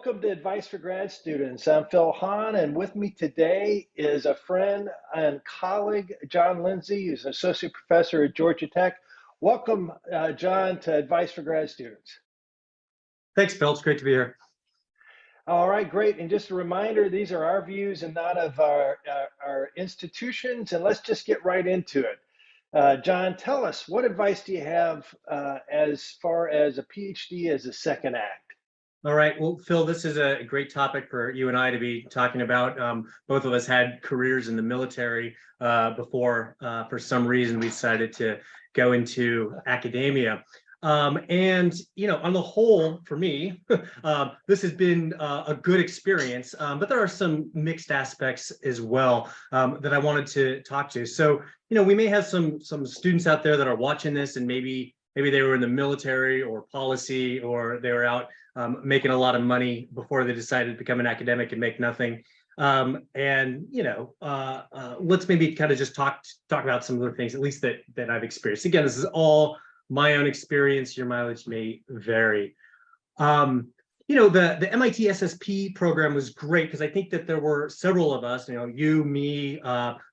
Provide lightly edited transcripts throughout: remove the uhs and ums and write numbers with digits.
welcome to Advice for Grad Students. I'm Phil Hahn, and with me today is a friend and colleague, Jon Lindsay, who's an associate professor at Georgia Tech. Welcome, Jon, to Advice for Grad Students. Thanks, Phil. It's great to be here. All right, great. And just a reminder, these are our views and not of our institutions, and let's just get right into it. Jon, tell us, what advice do you have as far as a PhD as a second act? All right. Well, Phil, this is a great topic for you and I to be talking about. Both of us had careers in the military before, for some reason, we decided to go into academia. And, you know, on the whole, for me, this has been a good experience, but there are some mixed aspects as well that I wanted to talk to. So, you know, we may have some students out there that are watching this, and maybe they were in the military or policy, or they were out making a lot of money before they decided to become an academic and make nothing. And you know, let's maybe kind of just talk about some of the things, at least that I've experienced. Again, this is all my own experience. Your mileage may vary. You know, the MIT SSP program was great because I think that there were several of us, you know, you, me,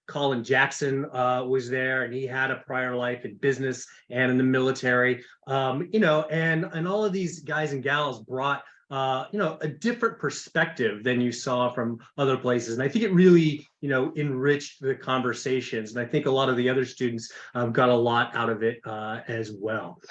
Colin Jackson was there, and he had a prior life in business and in the military, you know, and all of these guys and gals brought, you know, a different perspective than you saw from other places. And I think it really, you know, enriched the conversations. And I think a lot of the other students got a lot out of it as well.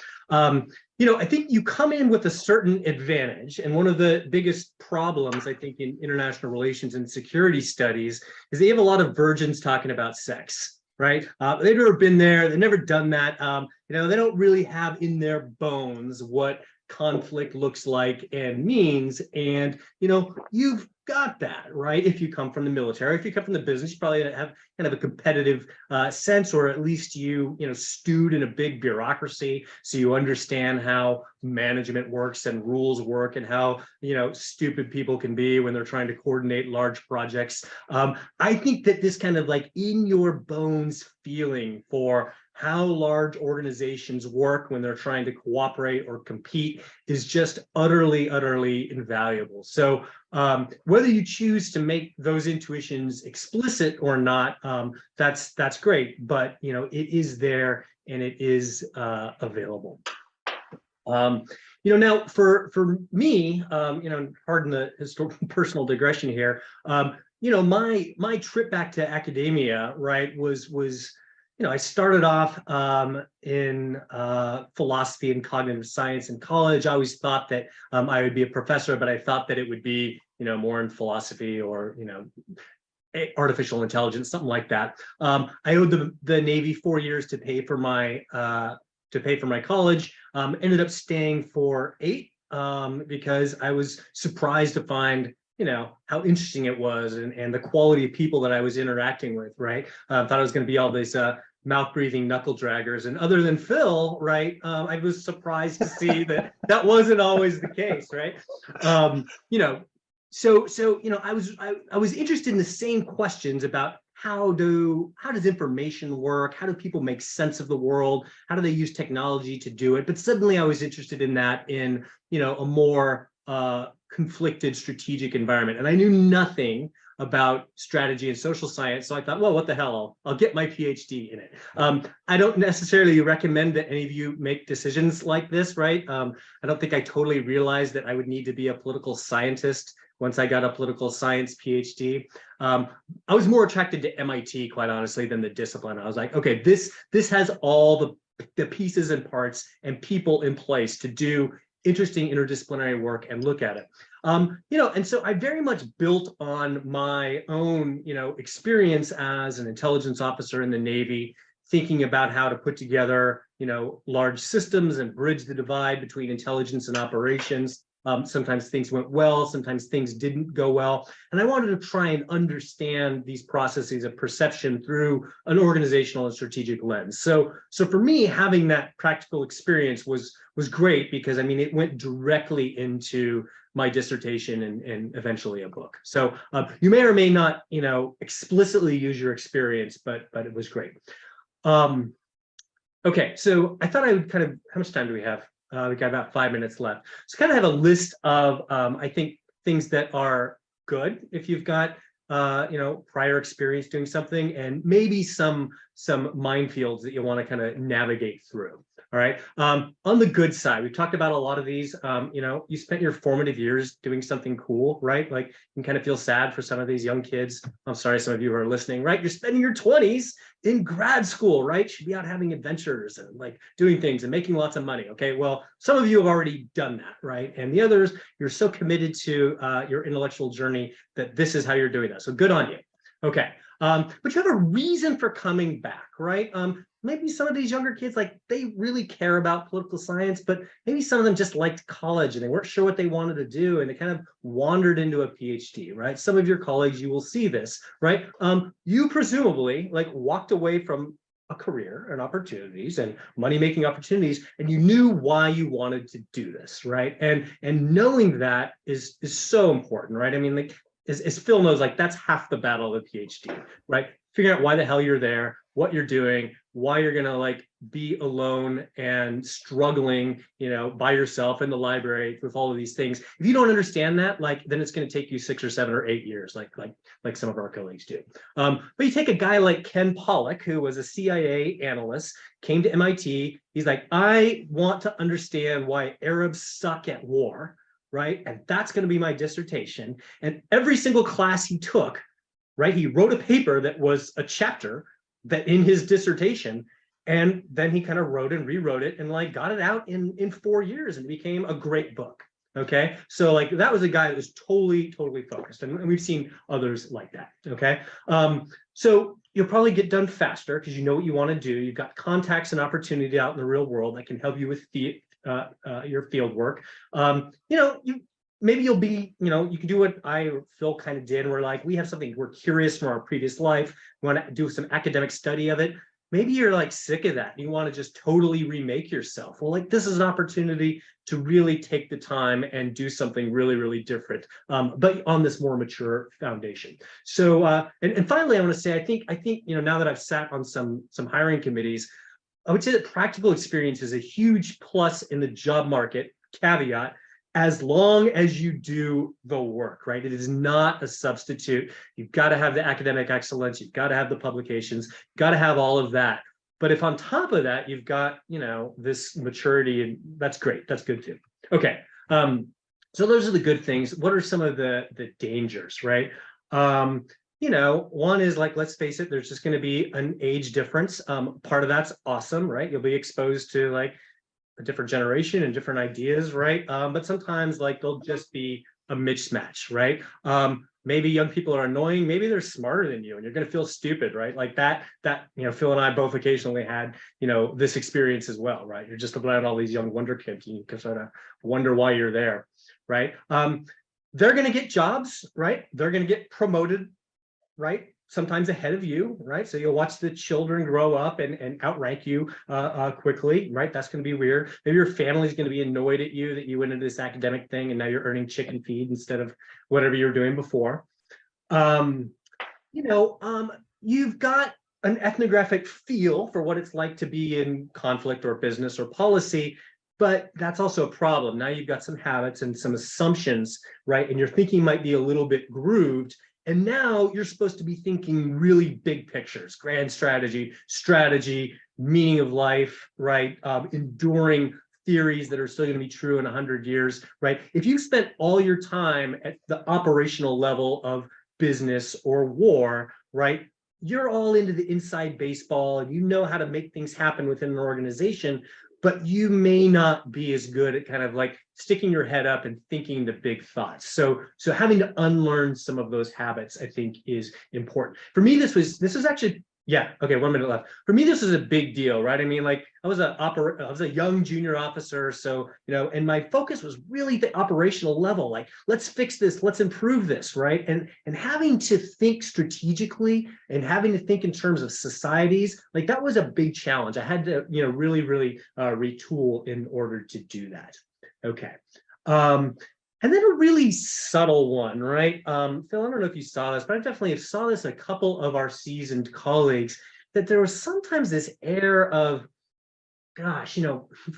You know, I think you come in with a certain advantage. And one of the biggest problems, I think, in international relations and security studies is they have a lot of virgins talking about sex, right? They've never been there. They've never done that. You know, they don't really have in their bones what conflict looks like and means. And, you know, you've got that, right? If you come from the military, if you come from the business, you probably have kind of a competitive sense, or at least you know, stewed in a big bureaucracy. So you understand how management works and rules work, and how, you know, stupid people can be when they're trying to coordinate large projects. I think that this kind of like in your bones feeling for how large organizations work when they're trying to cooperate or compete is just utterly invaluable. So whether you choose to make those intuitions explicit or not, that's great, but you know, it is there and it is available. You know, now for me, you know, pardon the historical personal digression here, you know, my trip back to academia, right, was you know, I started off in philosophy and cognitive science in college. I always thought that I would be a professor, but I thought that it would be, you know, more in philosophy or, you know, artificial intelligence, something like that. I owed the Navy 4 years to pay for my college. Ended up staying for 8 because I was surprised to find, you know, how interesting it was, and the quality of people that I was interacting with, right? Thought I was going to be all these mouth-breathing knuckle draggers, and other than Phil, right, I was surprised to see that wasn't always the case, right? You know, so you know, I was interested in the same questions about how does information work? How do people make sense of the world? How do they use technology to do it? But suddenly I was interested in that in, you know, a more conflicted strategic environment. And I knew nothing about strategy and social science. So I thought, well, what the hell, I'll get my PhD in it. I don't necessarily recommend that any of you make decisions like this, right? I don't think I totally realized that I would need to be a political scientist once I got a political science PhD. I was more attracted to MIT, quite honestly, than the discipline. I was like, okay, this has all the pieces and parts and people in place to do interesting interdisciplinary work and look at it. You know, and so I very much built on my own, you know, experience as an intelligence officer in the Navy, thinking about how to put together, you know, large systems and bridge the divide between intelligence and operations. Sometimes things went well, sometimes things didn't go well. And I wanted to try and understand these processes of perception through an organizational and strategic lens. So for me, having that practical experience was great, because I mean, it went directly into my dissertation and eventually a book. So you may or may not, you know, explicitly use your experience, but it was great. Okay, so I thought I would kind of, how much time do we have? We got about 5 minutes left. So kind of have a list of, I think, things that are good if you've got prior experience doing something, and maybe some minefields that you want to kind of navigate through. All right. On the good side, we've talked about a lot of these. You spent your formative years doing something cool, right? Like you can kind of feel sad for some of these young kids. I'm sorry, some of you who are listening, right? You're spending your 20s in grad school, right? Should be out having adventures and like doing things and making lots of money. Okay. Well, some of you have already done that, right? And the others, you're so committed to your intellectual journey that this is how you're doing that. So good on you. Okay. But you have a reason for coming back, right? Maybe some of these younger kids, like they really care about political science, but maybe some of them just liked college and they weren't sure what they wanted to do, and they kind of wandered into a PhD, right? Some of your colleagues, you will see this, right? You presumably like walked away from a career and opportunities and money-making opportunities, and you knew why you wanted to do this, right? And knowing that is so important, right? I mean, like as Phil knows, like that's half the battle of the PhD, right? Figuring out why the hell you're there, what you're doing, why you're gonna like be alone and struggling, by yourself in the library with all of these things. If you don't understand that, like then it's gonna take you 6 or 7 or 8 years, like some of our colleagues do. But you take a guy like Ken Pollack, who was a CIA analyst, came to MIT. He's like, I want to understand why Arabs suck at war, right? And that's going to be my dissertation. And every single class he took, right, he wrote a paper that was a chapter that in his dissertation, and then he kind of wrote and rewrote it and like got it out in 4 years, and it became a great book. Okay, so like that was a guy that was totally focused, and we've seen others like that. Okay, so you'll probably get done faster because you know what you want to do. You've got contacts and opportunity out in the real world that can help you with your field work. Maybe you'll be, you can do what I or Phil kind of did. We're like, we have something, we're curious from our previous life. We want to do some academic study of it. Maybe you're like sick of that. You want to just totally remake yourself. Well, like this is an opportunity to really take the time and do something really, really different, but on this more mature foundation. So, and finally, I want to say, I think, now that I've sat on some hiring committees, I would say that practical experience is a huge plus in the job market, caveat, as long as you do the work, right? It is not a substitute. You've got to have the academic excellence. You've got to have the publications. You've got to have all of that. But if on top of that, you've got, this maturity, and that's great. That's good too. Okay. So those are the good things. What are some of the dangers, right? One is like, let's face it, there's just going to be an age difference. Part of that's awesome, right? You'll be exposed to like a different generation and different ideas, right? But sometimes like they'll just be a mismatch, right? Maybe young people are annoying, maybe they're smarter than you and you're going to feel stupid, right? Like that, Phil and I both occasionally had, this experience as well, right? You're just around all these young wonder kids and you can sort of wonder why you're there, right? They're going to get jobs, right? They're going to get promoted, right? Sometimes ahead of you, right? So you'll watch the children grow up and outrank you quickly, right? That's going to be weird. Maybe your family's going to be annoyed at you that you went into this academic thing and now you're earning chicken feed instead of whatever you were doing before. You've got an ethnographic feel for what it's like to be in conflict or business or policy, but that's also a problem. Now you've got some habits and some assumptions, right? And your thinking might be a little bit grooved. And now you're supposed to be thinking really big pictures, grand strategy, meaning of life, right? Enduring theories that are still going to be true in 100 years, right? If you spent all your time at the operational level of business or war, right? You're all into the inside baseball and you know how to make things happen within an organization, but you may not be as good at kind of like sticking your head up and thinking the big thoughts. So having to unlearn some of those habits, I think, is important. For me, this was actually, yeah, okay, 1 minute left. For me, this is a big deal, right? I mean, like I was a young junior officer, so and my focus was really the operational level. Like, let's fix this, let's improve this, right? And having to think strategically and having to think in terms of societies, like that was a big challenge. I had to, really retool in order to do that. Okay. And then a really subtle one, right? Phil, I don't know if you saw this, but I definitely saw this in a couple of our seasoned colleagues, that there was sometimes this air of, gosh,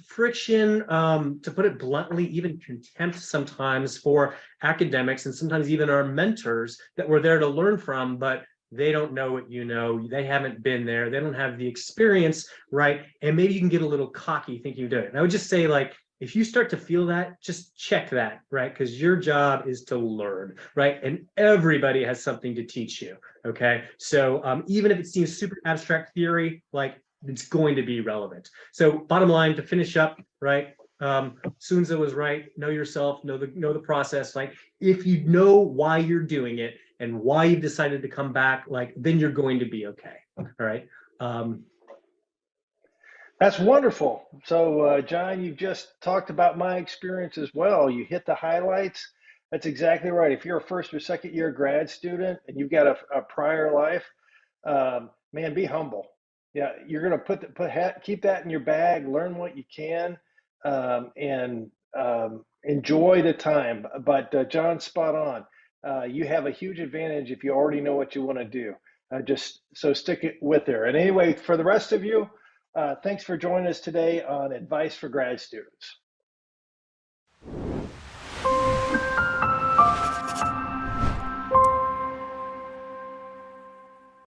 friction, to put it bluntly, even contempt sometimes for academics and sometimes even our mentors that we're there to learn from, but they don't know what you know. They haven't been there. They don't have the experience, right? And maybe you can get a little cocky thinking you do it. And I would just say, like, if you start to feel that, just check that, right? Because your job is to learn, right? And everybody has something to teach you, okay? So even if it seems super abstract theory, like it's going to be relevant. So bottom line, to finish up, right? Sunza was right. Know yourself, know the process. Like if you know why you're doing it and why you've decided to come back, like then you're going to be okay. All right. That's wonderful. So, John, you've just talked about my experience as well. You hit the highlights. That's exactly right. If you're a first or second year grad student and you've got a prior life, man, be humble. Yeah, you're going to keep that in your bag, learn what you can, and enjoy the time. But John's spot on. You have a huge advantage if you already know what you want to do. Just so stick it with there. And anyway, for the rest of you, thanks for joining us today on Advice for Grad Students.